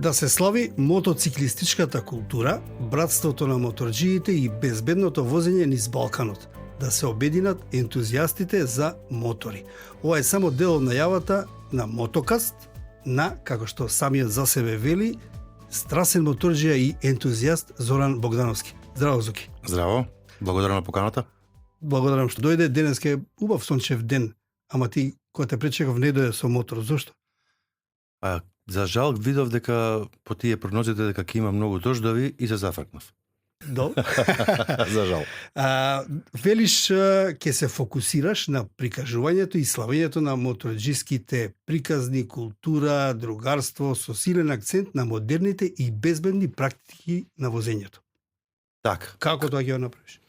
Да се слави мотоциклистичката култура, братството на моторџиите и безбедното возење низ Балканот. Да се обединат ентузијастите за мотори. Ова е само дел од најавата на Мотокаст, на, како што самиот за себе вели, страсен моторџија и ентузијаст Зоран Богдановски. Здраво, Зуки. Здраво, благодарам на поканата. Благодарам што дојде. Денеска е убав сончев ден, ама ти кога те пречекав не дојде со мотор. Зошто? За жал видов дека по тие прогнозите дека ќе има многу дождови и се зафркнав. За жал. Велиш ќе се фокусираш на прикажувањето и славењето на моторџиските приказни, култура, другарство со силен акцент на модерните и безбедни практики на возењето. Така. Како тоа ќе го направиш?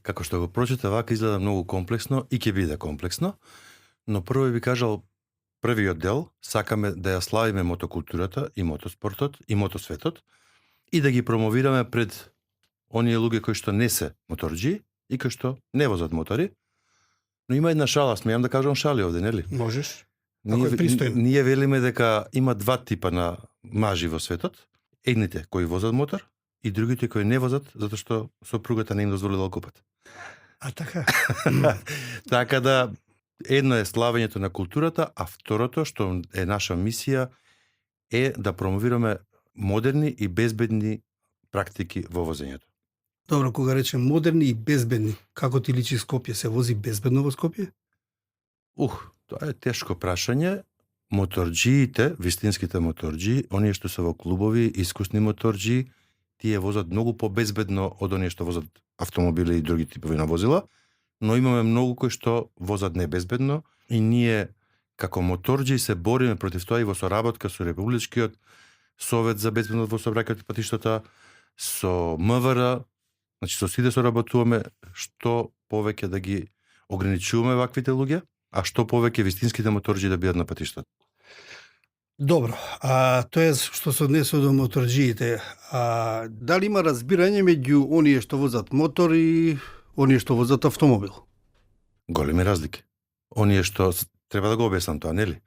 Како што го прочита, вака изгледа многу комплексно и ќе биде комплексно, но прво би кажал првиот дел, сакаме да ја славиме мотокултурата и мотоспортот и мотосветот и да ги промовираме пред оние луѓе кои што не се моторџи и кои што не возат мотори. Но има една шала, смеам да кажам шали овде, нели? Можеш. Ако е пристојно. Ние велиме дека има два типа на мажи во светот. Едните кои возат мотор и другите кои не возат затоа што сопругата не им дозволила да купат. Така. Така да едно е славењето на културата, а второто што е наша мисија е да промовираме модерни и безбедни практики во возењето. Добро, кога речем модерни и безбедни, како ти личи Скопје? Се вози безбедно во Скопје? Тоа е тешко прашање. Моторџиите, вистинските моторџи, оние што се во клубови, искусни моторџи, тие возат многу побезбедно од оние што возат автомобили и други типови на возила, но имаме многу кои што возат небезбедно и ние како моторџи се бориме против тоа и во соработка со Републичкиот совет за безбедност во сообраќајот и патиштата, со МВР, значи со сите соработуваме што повеќе да ги ограничуваме ваквите луѓе, а што повеќе вистинските моторџи да бидат на патиштата. Добро, тоа е што се однесува до моторџиите. Дали има разбирање меѓу оние што возат мотор и оние што возат автомобил? Големи разлики. Оние што треба да го објаснам тоа, нели?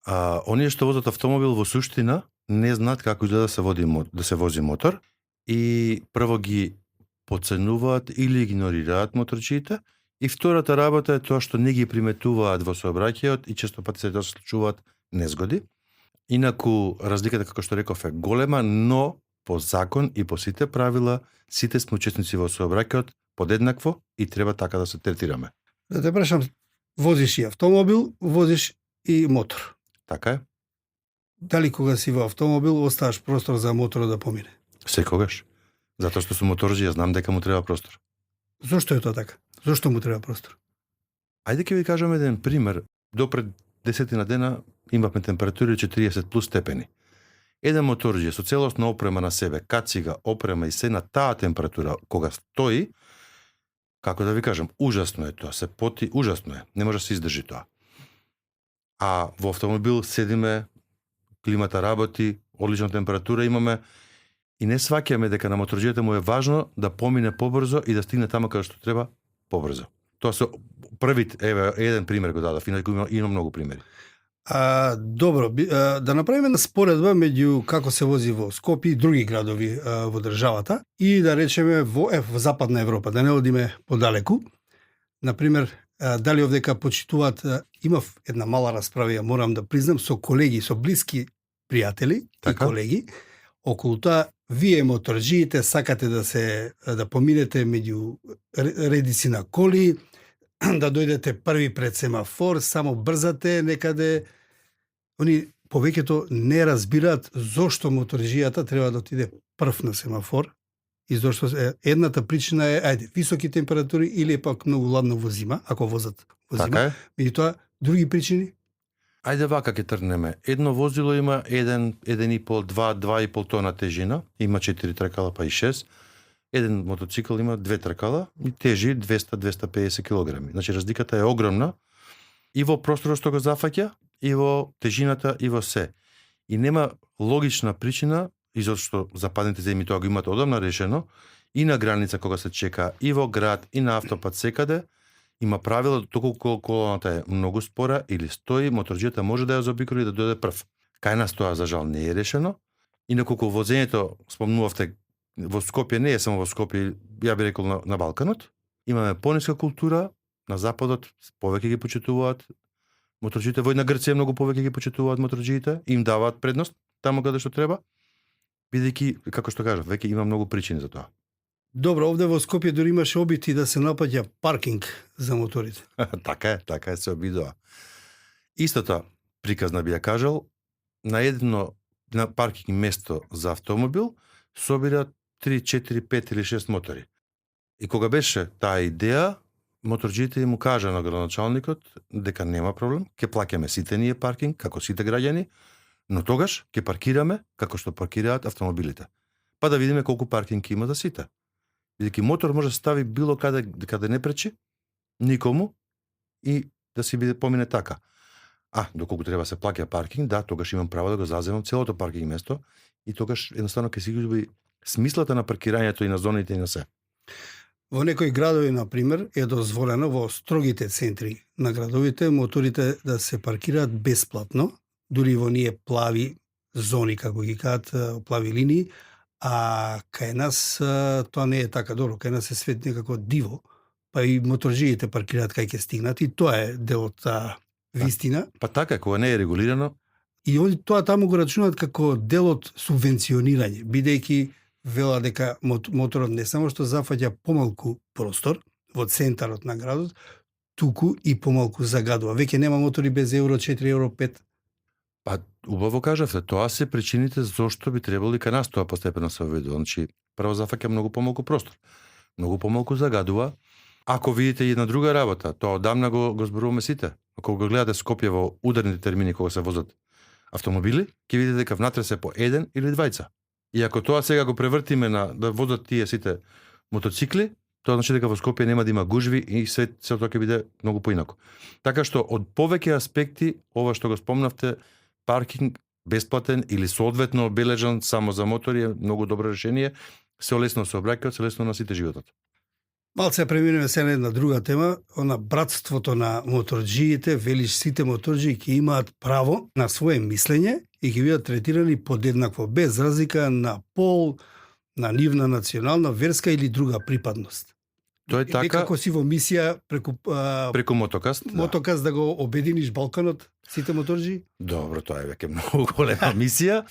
Оние што возат автомобил во суштина не знаат како изгледа да се вози мотор и прво ги подценуваат или игнорираат моторџиите и втората работа е тоа што не ги приметуваат во сообраќајот и често пати се случуваат незгоди. Инаку разликата, како што реков, е голема, но по закон и по сите правила сите сме учесници во сообраќајот подеднакво и треба така да се третираме. Да те прашам, возиш и автомобил, возиш и мотор. Така е? Дали кога си во автомобил оставаш простор за моторот да помине? Секогаш. Затоа што сум моторџи, ја знам дека му треба простор. Зошто е тоа така? Зошто му треба простор? Ајде ќе ви кажам еден пример. До пред 10 дена имавме температури 40 плюс степени. Еден моторџи со целосна опрема на себе, кацига, опрема и се на таа температура, кога стои, како да ви кажам, ужасно е тоа, се поти, ужасно е, не може да се издржи тоа. А во автомобил седиме, климата работи, одлична температура имаме и не сваќаме дека на моторџијата му е важно да помине побрзо и да стигне таму каде што треба побрзо. Тоа се првите, еден пример го дадов, инаку има многу примери. Добро, да направиме споредба меѓу како се вози во Скопје и други градови во државата и да речеме во Западна Европа, да не одиме подалеку. Например, дали овдека почитуваат, имав една мала расправа, ја морам да признам, со колеги, со блиски пријатели и колеги, околу тоа, вие моторџиите сакате да поминете меѓу редици на коли, да дојдете први пред семафор, само брзате некаде. Они повеќето не разбираат зошто моторџијата треба да отиде прв на семафор и зошто едната причина е високи температури или пак многу ладно во зима, ако возат во зима. Така е. Меѓутоа, други причини? Ајде вака ќе тргнеме. Едно возило има 1,5, 2,5 тона тежина, има 4 тркала па и 6. Еден мотоцикл има 2 тркала и тежи 200-250 килограми. Значи разликата е огромна и во просторот што го зафаќа, и во тежината, и во се. И нема логична причина, изошто западните земји тоа го имаат одамна решено, и на граница кога се чека, и во град, и на автопат секаде, има правило доколку колоната е многу спора или стои, моторџијата може да ја заобиколи и да дојде прв. Кај нас тоа за жал не е решено Инаку кога возењето, спомнувавте, во Скопје не е само во Скопје, ја би рекол на Балканот, имаме пониска култура, на Западот повеќе ги почитуваат моторџиите, во една Грција многу повеќе ги почитуваат моторџиите, им даваат предност таму каде што треба, бидејќи, како што кажав, веќе има многу причини за тоа. Добро, овде во Скопје дури имаше обити да се напаѓа паркинг за моторите. така е се обидува. Истата приказна би ја кажал, на паркинг место за автомобил собира 3, 4, 5 или 6 мотори. И кога беше таа идеја, моторџиите му кажа на градоначалникот дека нема проблем, ќе плаќаме сите ние паркинг, како сите граѓани, но тогаш ќе паркираме како што паркираат автомобилите. Па да видиме колку паркинг има за сите. Бидејќи мотор може да стави било каде не пречи никому и да си помине така. Доколку треба се плаќа паркинг, да, тогаш имам право да го заземам целото паркинг место и тогаш едноставно ќе си изгуби смислата на паркирањето и на зоните и на се. Во некои градови, на пример, е дозволено во строгите центри на градовите моторите да се паркираат бесплатно, дури во ние плави зони, како ги кажат, плави линии, а кај нас тоа не е така добро, кај нас е свет некако диво, па и моторџиите паркираат кај ќе стигнат и тоа е дел од вистина. Па така, кога не е регулирано. И они тоа таму го рачунат како дел од субвенционирање, бидејќи вела дека моторот не само што зафаќа помалку простор во центарот на градот, туку и помалку загадува. Веќе нема мотори без евро 4, евро 5. Па, убаво кажавте, тоа се причините зошто би требало и кај нас тоа постепено се введува. Значи, прво зафаќа многу помалку простор, многу помалку загадува. Ако видите една друга работа, тоа одамна го зборуваме сите. Ако го гледате Скопје во ударните термини кога се возат автомобили, ќе видите дека внатре се по еден или двајца. И ако тоа сега го превртиме на да возат тие сите мотоцикли, тоа значи дека во Скопје нема да има гужви и се тоа ќе биде многу поинако. Така што од повеќе аспекти, ова што го спомнавте, паркинг бесплатен или соодветно обележан само за мотори е многу добро решение, се олесно се обраќаат, се лесно на сите животот. Малце преминеме се на една друга тема, на братството на моторџиите, велиш сите моторџии ќе имаат право на свое мислење и ќе бидат третирани подеднакво, без разлика на пол, на нивна национална, верска или друга припадност. Тоа е така. Некако си во мисија преку Мотокаст. Мотокаст да го обединиш Балканот, сите моторџии? Добро, тоа е веќе многу голема мисија,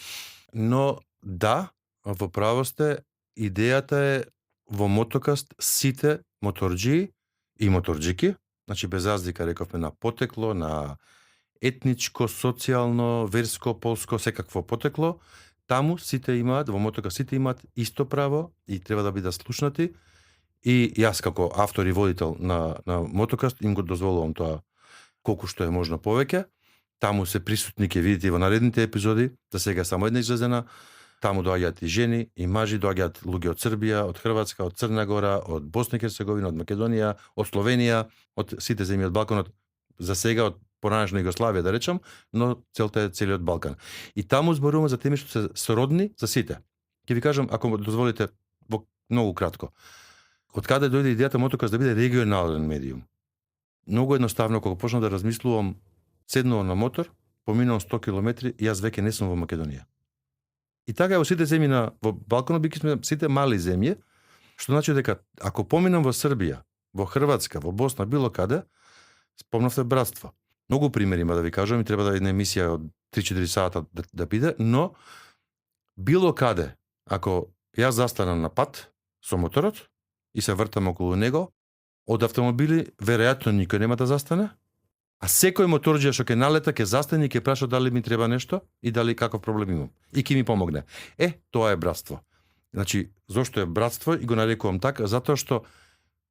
но да, во право сте, идејата е во Мотокаст сите моторџии и моторџики, значи без разлика рековме на потекло, на етничко, социјално, верско, полско, секакво потекло, таму сите имаат, во Мотокаст сите имаат исто право и треба да бидат слушнати. И јас како автор и водител на Мотокаст им го дозволувам тоа колку што е можно повеќе. Таму се присутни, ќе видите во наредните епизоди, за сега само една излезена. Таму доаѓаат и жени, и мажи, доаѓаат луѓе од Србија, од Хрватска, од Црна Гора, од Босна и Херцеговина, од Македонија, од Словенија, од сите земји од Балканот, за сега од поранешна Југославија да речам, но целта е целиот Балкан. И таму зборуваме за теми што се сродни за сите. Ќе ви кажам, ако дозволите, во многу кратко. Од каде дојде идејата Мотокаст да биде регионален медиум? Многу едноставно, кога почнав да размислувам, седнувам на мотор, поминувам 100 километри и јас веќе не сум во Македонија. И така во сите земји во Балканот биќе сме сите мали земји, што значи дека ако поминам во Србија, во Хрватска, во Босна, било каде, спомнавте братство. Многу примери има да ви кажам и треба да една емисија од 3-4 сата да биде, но било каде, ако јас застанам на пат со моторот и се вртам околу него, од автомобили веројатно никој нема да застане, а секој моторџија што ќе налета, ќе застане и ќе праша дали ми треба нешто и дали каков проблем имам. И ќе ми помогне. Тоа е братство. Значи, зошто е братство и го нарекувам така? Затоа што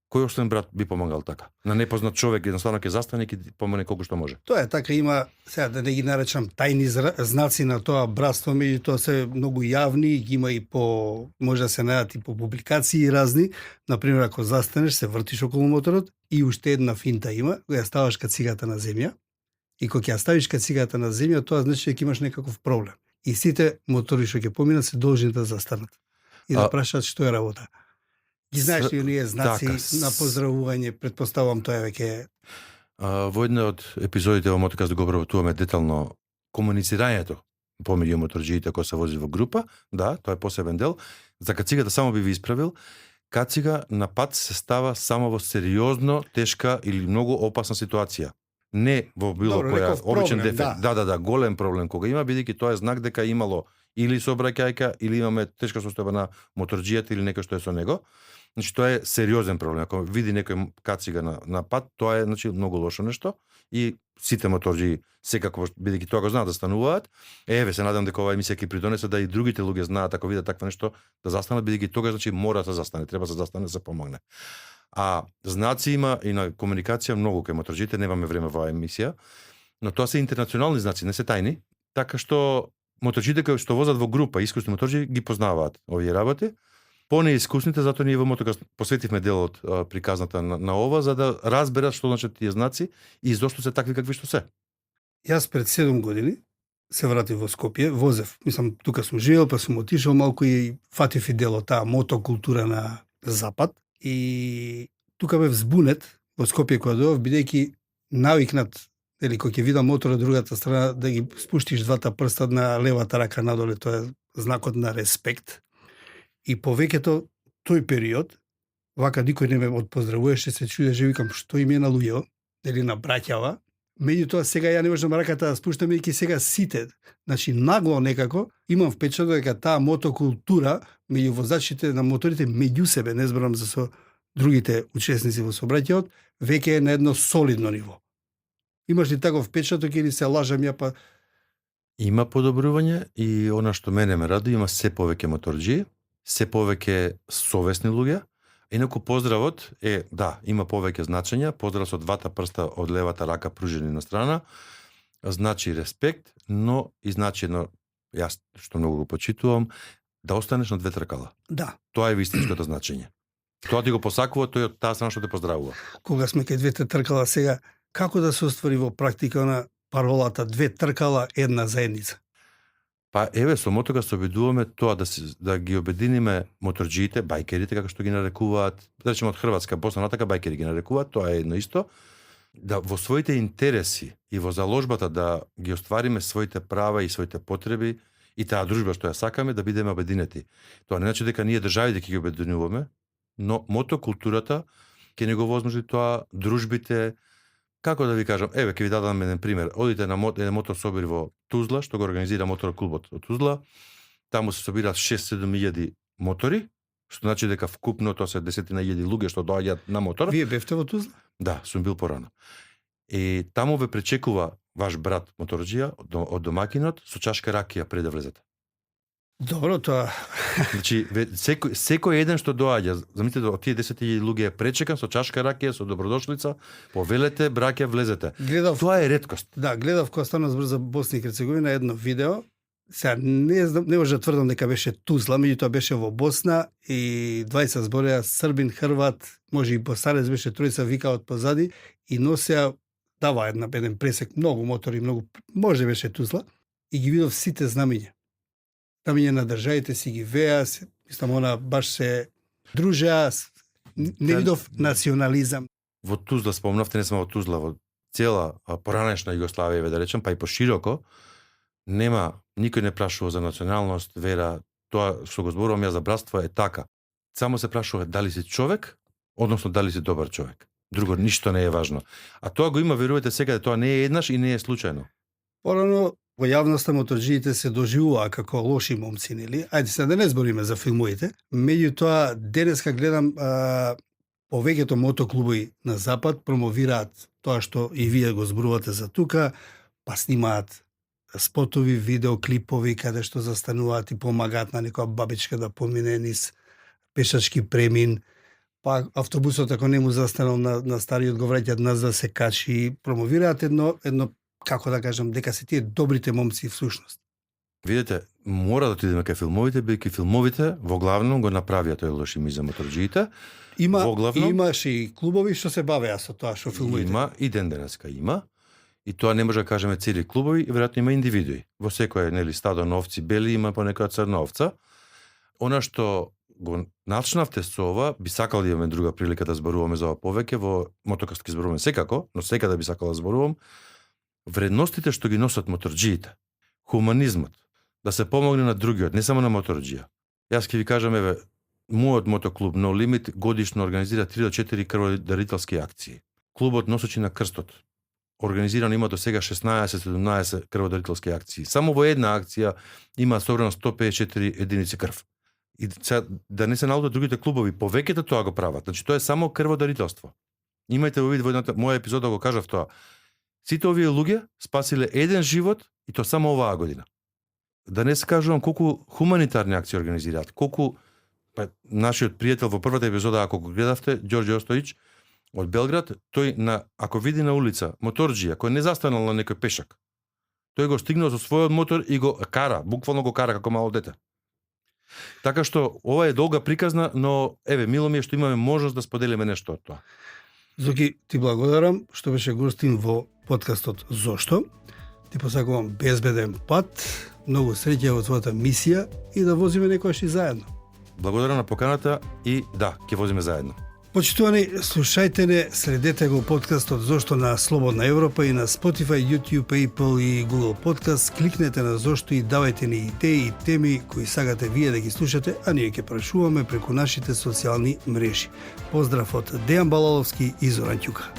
кој оштен брат би помагал така? На непознат човек едноставно ќе застане и ќе помогне колку што може. Тоа е така, има, сега да не ги наречам тајни знаци на тоа братство, меѓутоа се многу јавни, ги има и по, може да се најдат и по публикации разни. Например, ако застанеш, се вртиш околу моторот и уште една финта има, која ставаш кацигата на земја. И кога ќе ставиш кацигата на земја, тоа значи дека имаш некаков проблем. И сите мотори што ќе поминат се должни да застанат и да прашаат што е работа. Ги знаеш ли оние знаци на поздравување, предпоставувам тоа веќе. Во една од епизодите во Мотокаст да го обработуваме детално комуницирањето помеѓу моторџиите кои се вози во група, да, тоа е посебен дел. За кацигата само би ви исправил, кацига на пат се става само во сериозно, тешка или многу опасна ситуација. Не во било Добро, која некој обичен проблем, дефект. да. Да, голем проблем кога има, бидејќи тоа е знак дека имало или сообраќајка, или имаме тешка состојба на моторџијата или некој што е со него. Значи тоа е сериозен проблем. Ако види некој кацига на пат, тоа е значи многу лошо нешто и сите моторџии секако бидејќи тоа го знаат да стануваат. Еве се надам дека оваа емисија ќе придонесе да и другите луѓе знаат ако видат такво нешто да застанат, бидејќи тогаш значи мора да се застане, треба да се застане да се помогне. А знаци има и на комуникација многу кај моторџиите, немаме време во оваа емисија, но тоа се интернационални знаци, не се тајни, така што моторџиите кои што возат во група, искусни моторџии ги познаваат овие работи. Понеискусните, затоа ние во Мотокаст посветивме дел од приказната на ова, за да разберат што значат тие знаци и зошто се такви какви што се. Јас пред 7 години се вратив во Скопје, возев, мислам, тука сум живеел, па сум отишол малку и фатив и дел од таа мотокултура на запад и тука бев збунет во Скопје кога дојдов, бидејќи навикнат, или кога ќе видам мотор од другата страна, да ги спуштиш двата прста на левата рака надоле, тоа е знакот на респект. И повеќето тој период, вака никој не ме отпоздравуваше, се чудеше, викам, што им е на луѓето, или на браќава. Меѓутоа сега ја не можам раката да спуштам, бидејќи сега сите, значи нагло некако, имам впечаток дека таа мотокултура меѓу возачите на моторите меѓу себе, не зборам за со другите учесници во сообраќајот, веќе е на едно солидно ниво. Имаш ли таков впечаток или се лажам ја па? Има подобрување и она што мене ме радува, има се повеќе моторџии, се повеќе совесни луѓе. Инаку поздравот е, да, има повеќе значења, поздрав со двата прста од левата рака пружени на страна, значи респект, но и значи едно, јас што многу го почитувам, да останеш на две тркала. Да. Тоа е вистинското значење. Тоа ти го посакува, тој од таа страна што те поздравува. Кога сме кај двете тркала сега, како да се оствари во практика на паролата две тркала, една заедница? Па еве со Мотокаст се обидуваме тоа да ги обединиме моторџиите, бајкерите како што ги нарекуваат, да речеме од Хрватска, Босна натака бајкери ги нарекуваат, тоа е едно исто, да во своите интереси и во заложбата да ги оствариме своите права и своите потреби и таа дружба што ја сакаме да бидеме обединети. Тоа не значи дека ние државите ќе ги обединуваме, но мотокултурата ќе не го возможи тоа, дружбите. Како да ви кажам, еве ќе ви дадам еден пример. Одите на еден мотособир во Тузла, што го организира моторклубот од Тузла. Таму се собираат 6-7 илјади мотори, што значи дека вкупно тоа се 10 илјади луѓе што доаѓаат на мотор. Вие бевте во Тузла? Да, сум бил порано. И таму ве пречекува ваш брат моторџија од домакинот со чашка ракија пред да влезете. Добро, тоа. Значи, секој еден што доаѓа, замислете од тие 10.000 луѓе е пречекан со чашка ракија, со добродошлица, повелете, браќа, влезете. Гледав, Тоа е реткост. да, гледав кога станува збор за Босна и Херцеговина едно видео. Сега не знам, не може да тврдам дека беше Тузла, меѓутоа беше во Босна и 20 збореа србин, хрват, може и босарец беше тројца викаат позади и носеа дава еден пресек, многу мотори, многу, може беше Тузла и ги видов сите знамиња. Знамиња на државите си ги веа, мислам она баш се дружеа, не видов национализам. Во Тузла спомнавте, не само во Тузла, во цела поранешна Југославија, да речем, па и пошироко, нема, никој не прашува за националност, вера, тоа што го зборувам ја за братство е така. Само се прашува дали си човек, односно дали си добар човек. Друго ништо не е важно. А тоа го има, верувате сега, тоа не е еднаш и не е случајно. Порано во јавноста моторџиите се доживуваа како лоши момци, нели? Ајде се да не збориме за филмовите. Меѓутоа, денеска гледам повеќето мотоклубови на запад промовираат тоа што и вие го зборувате за тука, па снимаат спотови, видеоклипови каде што застануваат и помагаат на некоја бабичка да помине низ пешачки премин, па автобусот ако не му застанал на стариот го враќаат назад да се качи, промовираат едно како да кажам, дека се тие добрите момци всушност. Видете, мора да отидеме кај филмовите, бидејќи филмовите во главно го направија тој лош имидж за моторџиите. Имаше и клубови што се бавеа со тоа што филмовите. Има и ден денеска има. И тоа не може да кажеме цели клубови, и веројатно има индивидуи. Во секој нели стадо на овци бели има по некоја црна овца. Она што го начнавте со ова, би сакал да имаме друга прилика да зборуваме за ова повеќе, во Мотокаст ќе зборуваме секако, но секаде би сакал да зборувам. Вредностите што ги носат моторџиите, хуманизмот, да се помогне на другиот, не само на моторџија. Јас ќе ви кажам, еве, мојот мотоклуб No Limit годишно организира 3 до 4 крводарителски акции. Клубот Носачи на крстот организирано има до сега 16-17 крводарителски акции. Само во една акција има собрано 154 единици крв. И сега, да не се наудат другите клубови, повеќето тоа го прават. Значи тоа е само крводарителство. Имајте во вид во едната моја епизода го кажав тоа. Сите овие луѓе спасиле еден живот и то само оваа година. Да не се кажувам колку хуманитарни акции организираат, колку нашиот пријател во првата епизода, ако го гледавте, Ѓорѓе Остојич од Белград, тој ако види на улица моторџија кој не застанал на некој пешак, тој го стигнал со својот мотор и го кара, буквално го кара како мало дете. Така што ова е долга приказна, но еве мило ми е што имаме можност да споделиме нешто од тоа. Зоки, ти благодарам што беше гостин во подкастот Зошто. Ти посакувам безбеден пат, многу среќа во твојата мисија и да возиме некојаш и заедно. Благодарам на поканата и да, ќе возиме заедно. Почитувани, слушајте не, следете го подкастот Зошто на Слободна Европа и на Spotify, YouTube, Apple и Google Podcast. Кликнете на Зошто и давајте ни идеи и теми кои сакате вие да ги слушате, а ние ќе прашуваме преку нашите социјални мрежи. Поздрав од Дејан Балаловски и Зоран Ќука.